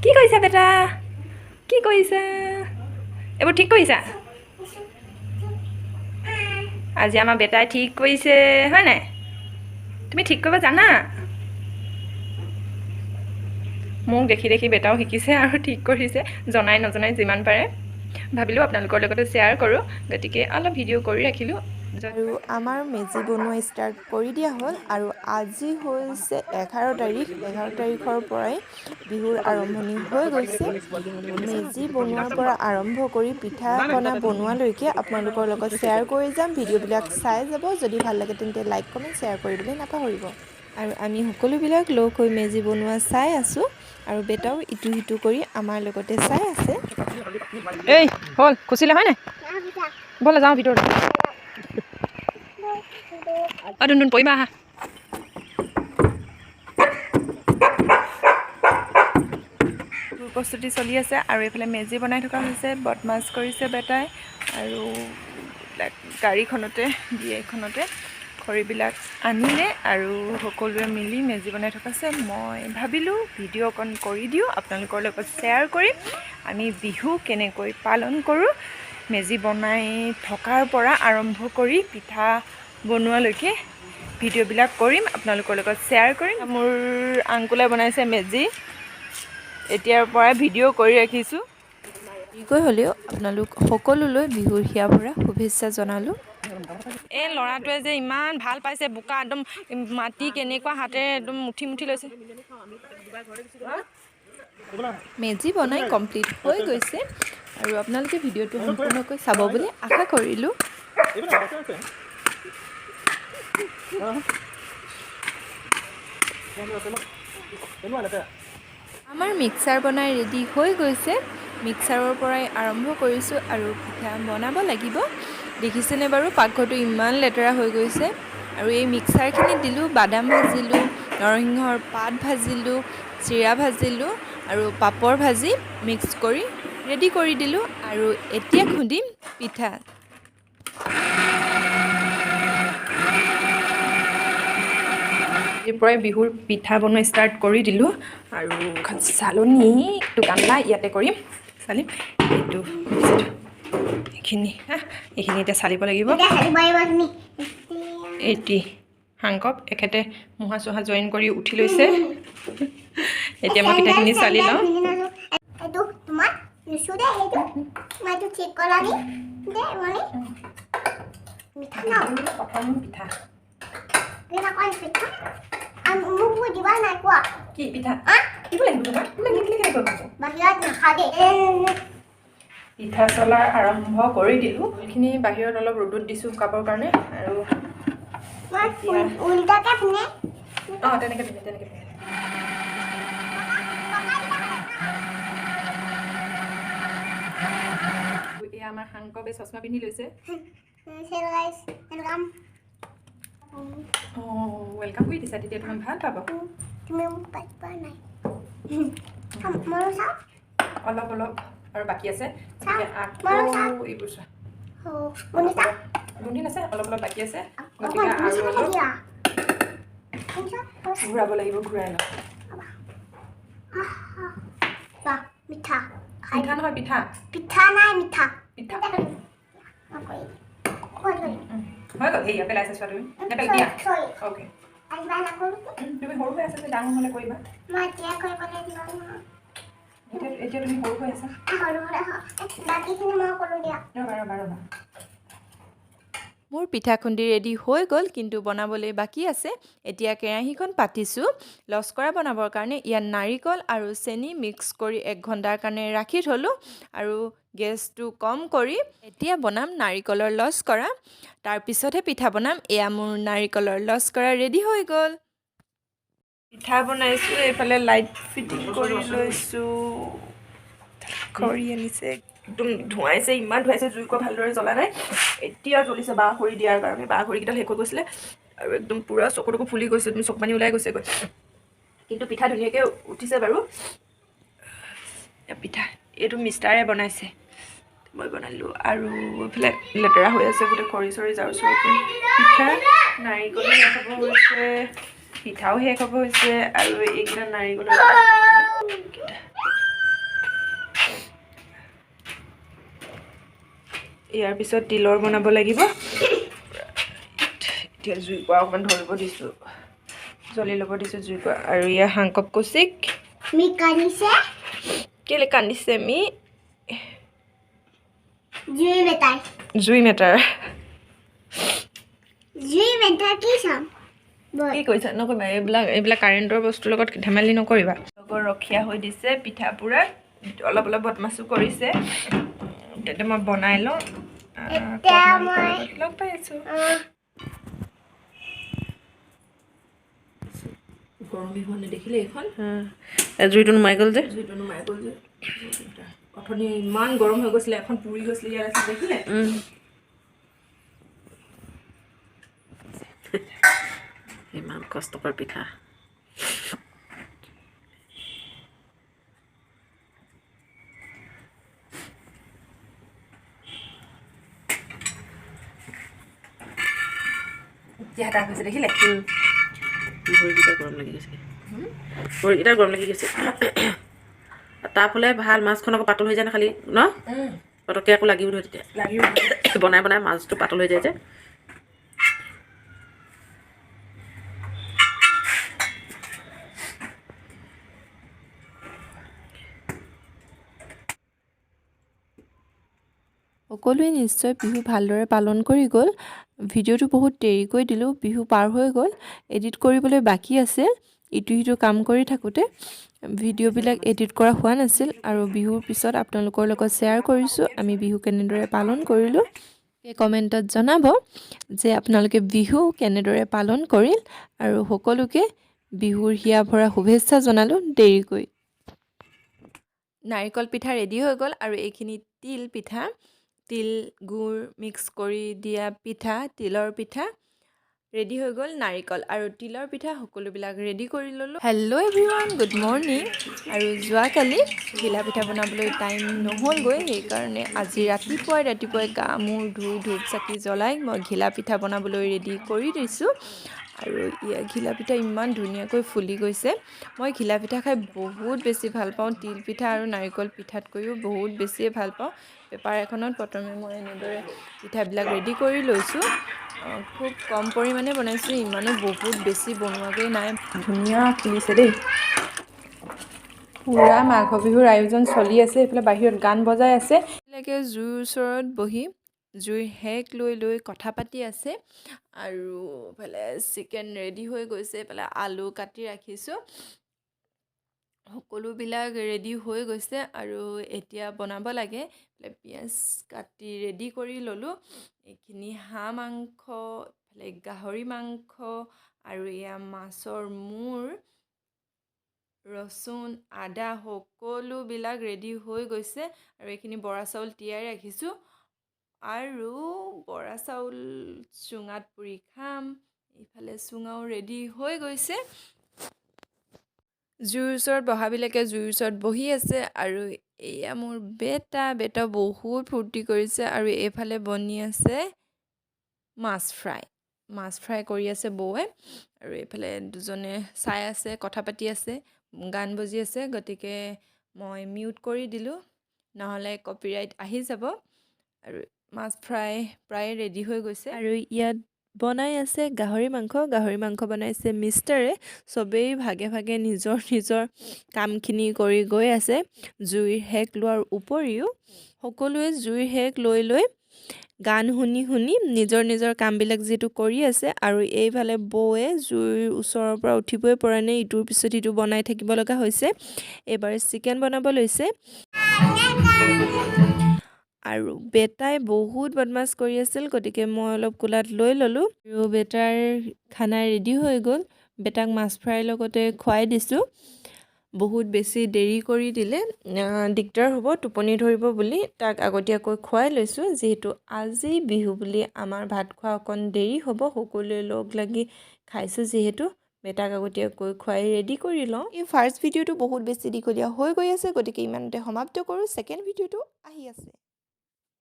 কি কৰিছা বেটা কি কৰিছা এইবোৰ ঠিক কৰিছা আজি আমাৰ বেটাই ঠিক কৰিছে হয় নাই তুমি ঠিক কৰিব জানা মোক দেখি দেখি বেটাও শিকিছে আৰু ঠিক কৰিছে জনাই নজনাই যিমান পাৰে ভাবিলোঁ আপোনালোকৰ লগতে শ্বেয়াৰ কৰোঁ গতিকে অলপ ভিডিঅ' কৰি ৰাখিলোঁ আৰু আমাৰ মেজি বনোৱা ষ্টাৰ্ট কৰি দিয়া হ'ল আৰু আজি হৈছে 11 তাৰিখৰ পৰাই বিহুৰ আৰম্ভণি হৈ গৈছে মেজি বনোৱাৰ পৰা আৰম্ভ কৰি পিঠা পনা বনোৱালৈকে আপোনালোকৰ লগত শ্বেয়াৰ কৰি যাম ভিডিঅ'বিলাক চাই যাব যদি ভাল লাগে তেন্তে লাইক কমেণ্ট শ্বেয়াৰ কৰিবলৈ নাপাহৰিব আৰু আমি সকলোবিলাক লগ হৈ মেজি বনোৱা চাই আছোঁ আৰু বেটাও ইটো সিটো কৰি আমাৰ লগতে চাই আছে এই হ'ল খুচিলে হয় নাই ব'লা যাওঁ ভিতৰত দুন পৰিবা আহা প্ৰস্তুতি চলি আছে আৰু এইফালে মেজি বনাই থকা হৈছে বদমাছ কৰিছে বেটাই আৰু গাড়ীখনতে বিয়েখনতে খৰিবিলাক আনিলে আৰু সকলোৱে মিলি মেজি বনাই থকা আছে মই ভাবিলোঁ ভিডিঅ' অকণ কৰি দিওঁ আপোনালোকৰ লগত শ্বেয়াৰ কৰিম আমি বিহু কেনেকৈ পালন কৰোঁ মেজি বনাই থকাৰ পৰা আৰম্ভ কৰি পিঠা বনোৱালৈকে ভিডিঅ'বিলাক কৰিম আপোনালোকৰ লগত শ্বেয়াৰ কৰিম মোৰ আংকুলে বনাইছে মেজি এতিয়াৰ পৰাই ভিডিঅ' কৰি ৰাখিছোঁ দেৰিকৈ হ'লেও আপোনালোক সকলোলৈ বিহুৰ হিয়াৰ পৰা শুভেচ্ছা জনালোঁ এই ল'ৰাটোৱে যে ইমান ভাল পাইছে বোকা একদম মাটি কেনেকুৱা হাতেৰে একদম মুঠি মুঠি লৈছে মেজি বনাই কমপ্লিট হৈ গৈছে আৰু আপোনালোকে ভিডিঅ'টো সম্পূৰ্ণকৈ চাব বুলি আশা কৰিলোঁ আমাৰ মিক্সাৰ বনাই ৰেডি হৈ গৈছে মিক্সাৰৰ পৰাই আৰম্ভ কৰিছোঁ আৰু পিঠা বনাব লাগিব দেখিছেনে বাৰু পাকঘৰটো ইমান লেতেৰা হৈ গৈছে আৰু এই মিক্সাৰখিনি দিলোঁ বাদাম ভাজিলোঁ নৰসিংহৰ পাত ভাজিলোঁ চিৰা ভাজিলোঁ আৰু পাপৰ ভাজি মিক্স কৰি ৰেডি কৰি দিলোঁ আৰু এতিয়া খুন্দিম পিঠা আজিৰ পৰাই বিহুৰ পিঠা বনোৱা ষ্টাৰ্ট কৰি দিলোঁ আৰু চালনী দোকান নাই ইয়াতে কৰিম চালিম এইটো এইখিনি এইখিনি এতিয়া চালিব লাগিব এইটি হাংকপ এখেতে মুহা চুহা জইন কৰি উঠি লৈছে এতিয়া মই পিঠাখিনি চালি লওঁ পিঠা কি পিঠা দিব লাগিব পিঠা চলাৰ আৰম্ভ কৰি দিলোঁ এইখিনি বাহিৰত অলপ ৰ'দত দিছোঁ শুকাবৰ কাৰণে আৰু তেনেকৈ এয়া আমাৰ সাংকবে চশমা পিন্ধি লৈছে ৱেলকাম কৰি দিছা তেতিয়া তুমি ভাল পাব অলপ অলপ আৰু বাকী আছে এইবোৰ চোৱা গুন্ধি আছে অলপ অলপ বাকী আছে গতিকে আৰু অলপ ঘূৰাব লাগিব ঘূৰাই লওঁ মিঠা নহয় পিঠা পিঠা হৈ গ'ল সেয়া পেলাইছে চোৱা তুমি দিয়া অ'কে তুমি সৰু হৈ আছা যে ডাঙৰ হ'লে কৰিবা এতিয়া তুমি সৰু হৈ আছা ৰ'বা মোৰ পিঠা খুন্দি ৰেডি হৈ গ'ল কিন্তু বনাবলৈ বাকী আছে এতিয়া কেৰাহীখন পাতিছোঁ লস্কৰা বনাবৰ কাৰণে ইয়াত নাৰিকল আৰু চেনি মিক্স কৰি 1 ঘণ্টাৰ কাৰণে ৰাখি থলোঁ আৰু গেছটো কম কৰি এতিয়া বনাম নাৰিকলৰ লস্কৰা তাৰপিছতহে পিঠা বনাম এয়া মোৰ নাৰিকলৰ লস্কৰা ৰেডি হৈ গ'ল পিঠা বনাইছোঁ এইফালে লাইট ফিটিং কৰি লৈছোঁ খৰি আনিছে একদম ধুৱাইছে ইমান ধুৱাইছে জুইকোৱা ভালদৰে জ্বলা নাই এতিয়া জ্বলিছে বাঁহ খৰি দিয়াৰ কাৰণে বাঁহ খৰিকেইডাল শেষ হৈ গৈছিলে আৰু একদম পূৰা চকুটকু ফুলি গৈছে তুমি চকুপানী ওলাই গৈছেগৈ কিন্তু পিঠা ধুনীয়াকৈ উঠিছে বাৰু পিঠা এইটো মিষ্টাৰে বনাইছে মই বনালোঁ আৰু এইফালে লেতেৰা হৈ আছে গোটেই খৰি চৰি জাৰ চৰি পিঠা নাৰিকলো শেষ হ'ব হৈছে পিঠাও শেষ হ'ব হৈছে আৰু এইকেইটা নাৰিকলৰ ইয়াৰ পিছত তিলৰ বনাব লাগিব। এতিয়া জুইকুৰা অকণমান ধৰিব দিছোঁ, জ্বলি ল'ব দিছোঁ জুইকুৰা। আৰু ইয়াৰ হাংকপ কৌশিক কেলে কান্দিছে মি জুই মেটাৰ কি কৈছা নকৰিবা, এইবিলাক কাৰেণ্টৰ বস্তুৰ লগত ধেমালি নকৰিবা। লগৰ ৰখীয়া হৈ দিছে পিঠা পোৰা, অলপ অলপ বদমাছো কৰিছে। তেতিয়া মই বনাই লওঁ, লগ পাই আছোঁ। গৰম বিহু নেদেখিলে এইখন জুইটো নুমাই গ'ল যে অথনি ইমান গৰম হৈ গৈছিলে, এখন পুৰি গৈছিলে ইয়াত আছে দেখিলে। ইমান কষ্টকৰ পিঠা। এটা হৈছে দেখিলে, ভৰিকেইটা গৰম লাগি গৈছে, ভৰিকেইটা গৰম লাগি গৈছে। তাৰ ফালে ভাল, মাছখন আকৌ পাতল হৈ যায় ন খালি ন, পটককৈ আকৌ লাগিব ধৰে তেতিয়া বনাই বনাই মাছটো পাতল হৈ যায় যে। সকলোৱে নিশ্চয় বিহু ভালদৰে পালন কৰি গ'ল। ভিডিঅ'টো বহুত দেৰিকৈ দিলোঁ, বিহু পাৰ হৈ গ'ল, এডিট কৰিবলৈ বাকী আছে। ইটো সিটো কাম কৰি থাকোঁতে ভিডিঅ'বিলাক এডিট কৰা হোৱা নাছিল, আৰু বিহুৰ পিছত আপোনালোকৰ লগত শ্বেয়াৰ কৰিছোঁ আমি বিহু কেনেদৰে পালন কৰিলোঁ। কমেণ্টত জনাব যে আপোনালোকে বিহু কেনেদৰে পালন কৰিল, আৰু সকলোকে বিহুৰ হিয়া ভৰা শুভেচ্ছা জনালোঁ দেৰিকৈ। নাৰিকল পিঠা ৰেডি হৈ গ'ল, আৰু এইখিনি তিল পিঠা, তিল গুড় মিক্স কৰি দিয়া পিঠা, তিলৰ পিঠা ৰেডি হৈ গ'ল। নাৰিকল আৰু তিলৰ পিঠা সকলোবিলাক ৰেডি কৰি ল'লোঁ। Hello' everyone, good morning. আৰু যোৱাকালি ঘিলা পিঠা বনাবলৈ টাইম নহ'লগৈ, সেইকাৰণে আজি ৰাতিপুৱাই গা মূৰ ধুই ধূপ চাকি জ্বলাই মই ঘিলা পিঠা বনাবলৈ ৰেডি কৰি দিছোঁ। আৰু ঘিলা পিঠা ইমান ধুনীয়াকৈ ফুলি গৈছে। মই ঘিলা পিঠা খাই বহুত বেছি ভাল পাওঁ, তিল পিঠা আৰু নাৰিকল পিঠাতকৈও বহুত বেছিয়ে ভাল পাওঁ। পেপাৰ এখনত প্ৰথমে মই এনেদৰে পিঠাবিলাক ৰেডি কৰি লৈছোঁ। খুব কম পৰিমাণে বনাইছোঁ, ইমানো বহুত বেছি বনোৱাগৈ নাই। ধুনীয়া ফুলিছে দেই, পুৰা মাঘ বিহুৰ আয়োজন চলি আছে। এইফালে বাহিৰত গান বজাই আছে, এনেকৈ জুইৰ ওচৰত বহি জুইৰ সেক লৈ লৈ কথা পাতি আছে। আৰু এইফালে চিকেন ৰেডি হৈ গৈছে, এইফালে আলু কাটি ৰাখিছোঁ। সকলোবিলাক ৰেডি হৈ গৈছে, আৰু এতিয়া বনাব লাগে। পিঁয়াজ কাটি ৰেডি কৰি ল'লোঁ। এইখিনি হাঁহ মাংস, গাহৰি মাংস, আৰু এয়া মাছৰ মূৰ, ৰচুন, আদা সকলোবিলাক ৰেডি হৈ গৈছে। আৰু এইখিনি বৰা চাউল তিয়াই ৰাখিছোঁ, আৰু বৰা চাউল চুঙাত পুৰি খাম। ইফালে চুঙাও ৰেডি হৈ গৈছে। জুইৰ ওচৰত বহাবিলাকে জুইৰ ওচৰত বহি আছে, আৰু এয়া মোৰ বেটা বহুত ফূৰ্তি কৰিছে। আৰু এইফালে বনি আছে মাছ ফ্ৰাই কৰি আছে বৌৱে, আৰু এইফালে দুজনে চাই আছে, কথা পাতি আছে, গান বজি আছে। গতিকে মই মিউট কৰি দিলোঁ, নহ'লে কপিৰাইট আহি যাব। আৰু মাছ ফ্ৰাই প্ৰায় ৰেডি হৈ গৈছে। আৰু ইয়াত বনাই আছে গাহৰি মাংস বনাইছে মিষ্টাৰে। চবেই ভাগে ভাগে নিজৰ কামখিনি কৰি গৈ আছে। জুইৰ সেক লোৱাৰ উপৰিও সকলোৱে জুইৰ সেক লৈ লৈ গান শুনি শুনি নিজৰ কামবিলাক যিহেতু কৰি আছে। আৰু এইফালে বৌৱে জুইৰ ওচৰৰ পৰা উঠিবই পৰা নাই, ইটোৰ পিছত সিটো বনাই থাকিব লগা হৈছে। এইবাৰ চিকেন বনাব লৈছে, আৰু বেটাই বহুত বদমাছ কৰি আছিল। গতিকে মই অলপ কোলাত লৈ ল'লোঁ, আৰু বেটাৰ খানা ৰেডি হৈ গ'ল। বেটাক মাছ ফ্ৰাইৰ লগতে খুৱাই দিছোঁ। বহুত বেছি দেৰি কৰি দিলে দিগদাৰ হ'ব, টোপনি ধৰিব বুলি তাক আগতীয়াকৈ খুৱাই লৈছোঁ। যিহেতু আজি বিহু বুলি আমাৰ ভাত খোৱা অকণ দেৰি হ'ব, সকলোৱে লগ লাগি খাইছোঁ যিহেতু, বেটাক আগতীয়াকৈ খুৱাই ৰেডি কৰি লওঁ। এই ফাৰ্ষ্ট ভিডিঅ'টো বহুত বেছি দীঘলীয়া হৈ গৈ আছে, গতিকে ইমানতে সমাপ্ত কৰোঁ। ছেকেণ্ড ভিডিঅ'টো আহি আছে।